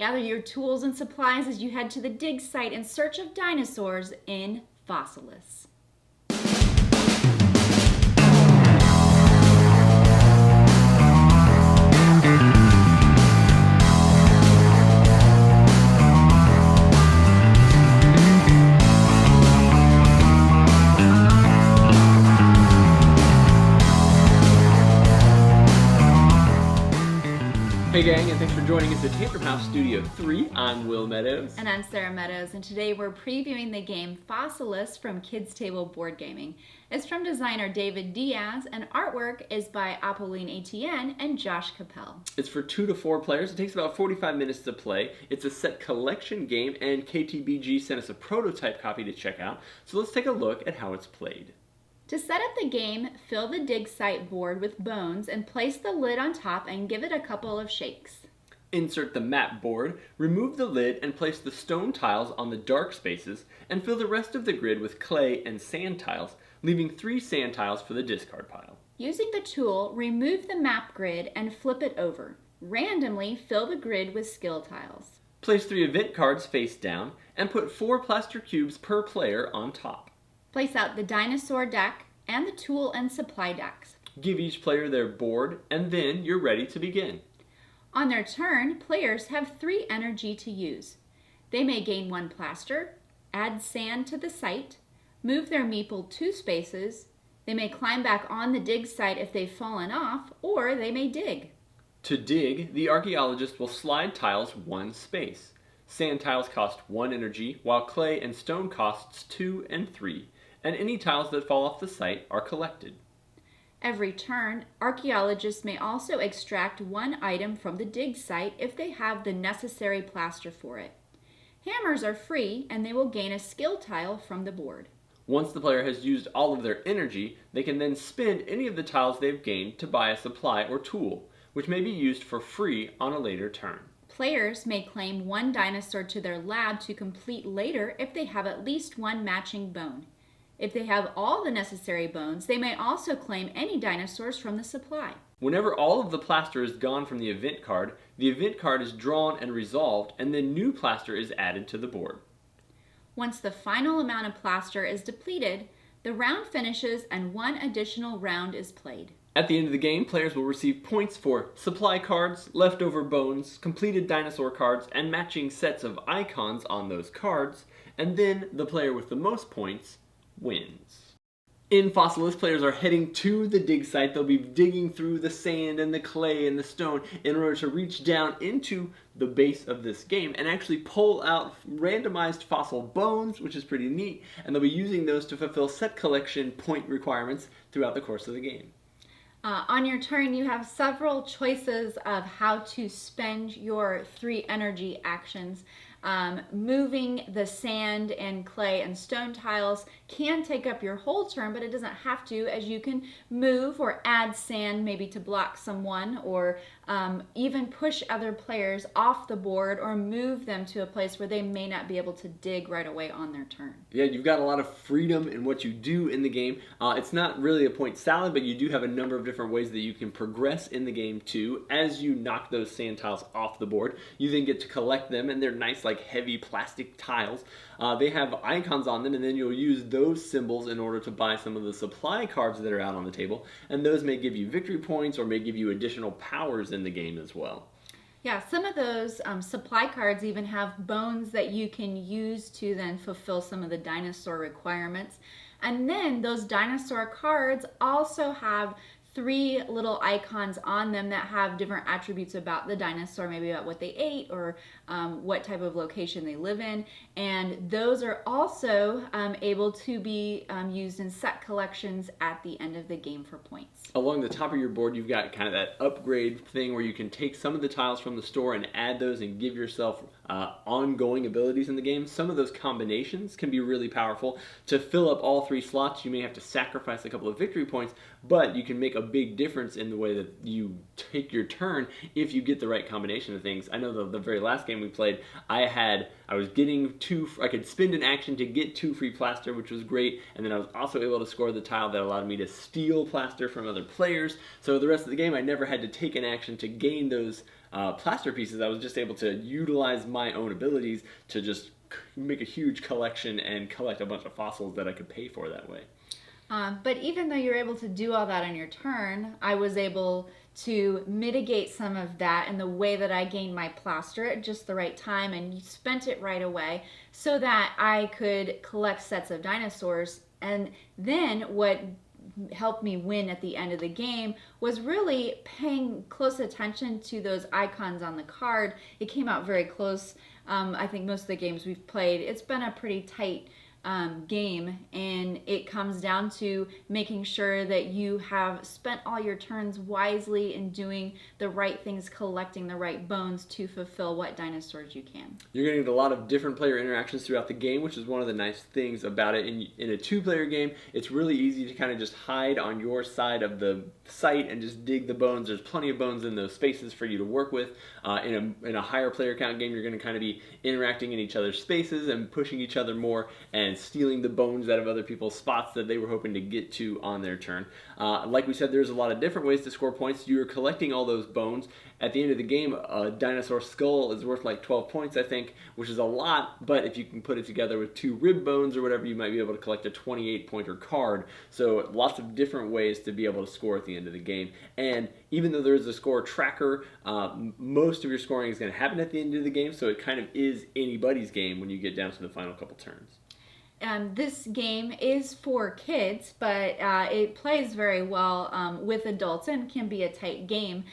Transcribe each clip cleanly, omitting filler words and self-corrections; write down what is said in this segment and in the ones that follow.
Gather your tools and supplies as you head to the dig site in search of dinosaurs in Fossilis. Hey gang, and thanks for joining us at Tantrum House Studio 3. I'm Will Meadows. And I'm Sara Meadows, and today we're previewing the game Fossilis from Kids Table Board Gaming. It's from designer David Diaz, and artwork is by Apolline Etienne and Josh Capel. It's for 2 to 4 players. It takes about 45 minutes to play. It's a set collection game, and KTBG sent us a prototype copy to check out. So let's take a look at how it's played. To set up the game, fill the dig site board with bones and place the lid on top and give it a couple of shakes. Insert the map board, remove the lid, and place the stone tiles on the dark spaces, and fill the rest of the grid with clay and sand tiles, leaving 3 sand tiles for the discard pile. Using the tool, remove the map grid and flip it over. Randomly fill the grid with skill tiles. Place 3 event cards face down, and put 4 plaster cubes per player on top. Place out the dinosaur deck and the tool and supply decks. Give each player their board, and then you're ready to begin. On their turn, players have 3 energy to use. They may gain 1 plaster, add sand to the site, move their meeple 2 spaces, they may climb back on the dig site if they've fallen off, or they may dig. To dig, the archaeologist will slide tiles 1 space. Sand tiles cost 1 energy, while clay and stone costs 2 and 3. And any tiles that fall off the site are collected. Every turn, archaeologists may also extract 1 item from the dig site if they have the necessary plaster for it. Hammers are free, and they will gain a skill tile from the board. Once the player has used all of their energy, they can then spend any of the tiles they've gained to buy a supply or tool, which may be used for free on a later turn. Players may claim 1 dinosaur to their lab to complete later if they have at least 1 matching bone. If they have all the necessary bones, they may also claim any dinosaurs from the supply. Whenever all of the plaster is gone from the event card is drawn and resolved, and then new plaster is added to the board. Once the final amount of plaster is depleted, the round finishes and 1 additional round is played. At the end of the game, players will receive points for supply cards, leftover bones, completed dinosaur cards, and matching sets of icons on those cards, and then the player with the most points wins. In Fossilis, players are heading to the dig site. They'll be digging through the sand and the clay and the stone in order to reach down into the base of this game and actually pull out randomized fossil bones, which is pretty neat, and they'll be using those to fulfill set collection point requirements throughout the course of the game. On your turn, you have several choices of how to spend your 3 energy actions. Moving the sand and clay and stone tiles can take up your whole turn, but it doesn't have to, as you can move or add sand maybe to block someone, or even push other players off the board or move them to a place where they may not be able to dig right away on their turn. Yeah, you've got a lot of freedom in what you do in the game. It's not really a point salad, but you do have a number of different ways that you can progress in the game too. As you knock those sand tiles off the board, you then get to collect them, and they're nice like heavy plastic tiles. They have icons on them, and then you'll use those symbols in order to buy some of the supply cards that are out on the table, and those may give you victory points or may give you additional powers in the game as well. Yeah, some of those supply cards even have bones that you can use to then fulfill some of the dinosaur requirements. And then those dinosaur cards also have 3 little icons on them that have different attributes about the dinosaur, maybe about what they ate or what type of location they live in. And those are also able to be used in set collections at the end of the game for points. Along the top of your board, you've got kind of that upgrade thing where you can take some of the tiles from the store and add those and give yourself ongoing abilities in the game. Some of those combinations can be really powerful. To fill up all 3 slots, you may have to sacrifice a couple of victory points, but you can make a big difference in the way that you take your turn if you get the right combination of things. I know the very last game we played, I was getting I could spend an action to get 2 free plaster, which was great, and then I was also able to score the tile that allowed me to steal plaster from other players. So the rest of the game, I never had to take an action to gain those plaster pieces. I was just able to utilize my own abilities to just make a huge collection and collect a bunch of fossils that I could pay for that way. But even though you're able to do all that on your turn, I was able to mitigate some of that in the way that I gained my plaster at just the right time and spent it right away so that I could collect sets of dinosaurs. And then what helped me win at the end of the game was really paying close attention to those icons on the card. It came out very close. I think most of the games we've played, it's been a pretty tight game, and it comes down to making sure that you have spent all your turns wisely in doing the right things, collecting the right bones to fulfill what dinosaurs you can. You're going to get a lot of different player interactions throughout the game, which is one of the nice things about it. In a 2-player game, it's really easy to kind of just hide on your side of the site and just dig the bones. There's plenty of bones in those spaces for you to work with. In a higher player count game, you're going to kind of be interacting in each other's spaces and pushing each other more and stealing the bones out of other people's spots that they were hoping to get to on their turn. Like we said, there's a lot of different ways to score points. You're collecting all those bones. At the end of the game, a dinosaur skull is worth like 12 points, I think, which is a lot, but if you can put it together with 2 rib bones or whatever, you might be able to collect a 28-pointer card. So lots of different ways to be able to score at the end of the game. And even though there is a score tracker, most of your scoring is going to happen at the end of the game, so it kind of is anybody's game when you get down to the final couple turns. This game is for kids, but it plays very well with adults and can be a tight game.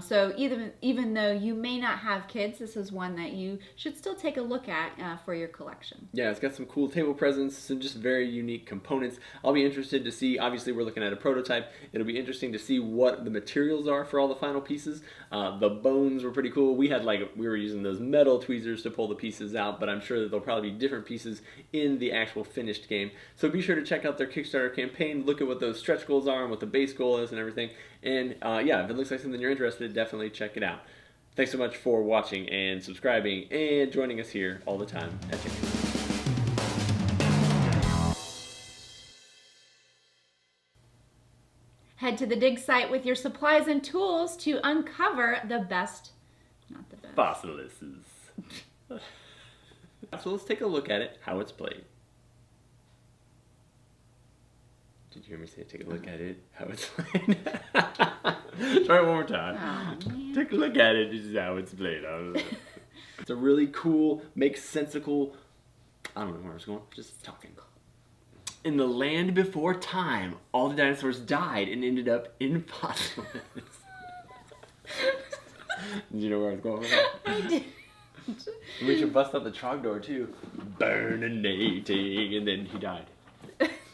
So even though you may not have kids, this is one that you should still take a look at for your collection. Yeah, it's got some cool table presence, some just very unique components. I'll be interested to see, obviously we're looking at a prototype, it'll be interesting to see what the materials are for all the final pieces. The bones were pretty cool. We were using those metal tweezers to pull the pieces out, but I'm sure that there'll probably be different pieces in the actual finished game. So be sure to check out their Kickstarter campaign, look at what those stretch goals are and what the base goal is and everything. And yeah, if it looks like something you're interested in, definitely check it out. Thanks so much for watching and subscribing and joining us here all the time at Kickstarter. Head to the dig site with your supplies and tools to uncover the best, not the best, Fossilis. So let's take a look at it, how it's played. Did you hear me say take a look at it, how it's played? Try it one more time. Oh, man. Take a look at it, this is how it's played. It's a really cool, makes sensical, I don't know where I was going, just talking. In the land before time, all the dinosaurs died and ended up in Fossilis. Did you know where I was going with that? I did. We should bust out the Trogdor too. Burninating, and then he died.